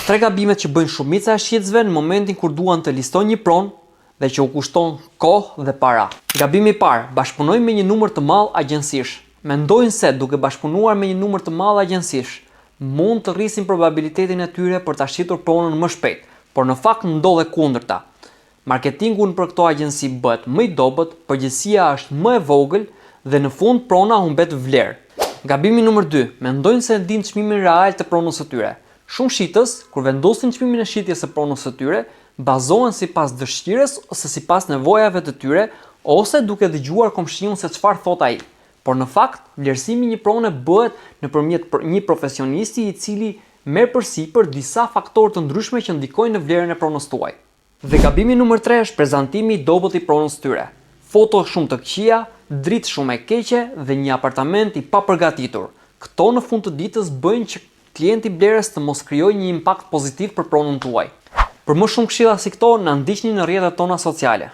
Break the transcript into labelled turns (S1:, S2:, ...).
S1: Tre gabimet që bëjnë shumica e shitësve në momentin kur duan të listojnë një pronë dhe që u kushton kohë dhe para. Gabimi i parë, bashkëpunojnë me një numër të madh agjencish. Mendojnë se duke bashkëpunuar me një numër të madh agjencish, mund të rrisin probabilitetin e tyre për ta shitur pronën më shpejt, por në fakt ndodhe kundërta. Marketingu për këto agjenci bëhet më i dobët, përgjegjësia është më e vogël dhe në fund prona humbet vlerë. Gabimi numër 2, mendojnë se dinë çmimin real të pronës së tyre. Shumë shitës, kur vendosin çmimin e shitjes së pronës së tyre, bazohen sipas dëshirës ose sipas nevojave të tyre, ose duke dëgjuar komshiun se çfarë thot ai. Por në fakt, vlerësimi i një prone bëhet nëpërmjet një profesionisti i cili merr përsipër disa faktorë të ndryshme që ndikojnë në vlerën e pronës tuaj. Dhe gabimi numër 3 është prezantimi i dobët i pronës tyre. Foto shumë të këqija, dritë shumë e keqe dhe një apartament i papërgatitur. Këto në fund të ditës bëjnë që klienti blerës të mos krijojë një impakt pozitiv për pronën tuaj. Për më shumë këshilla si këto, na ndiqni në rrjetet tona sociale.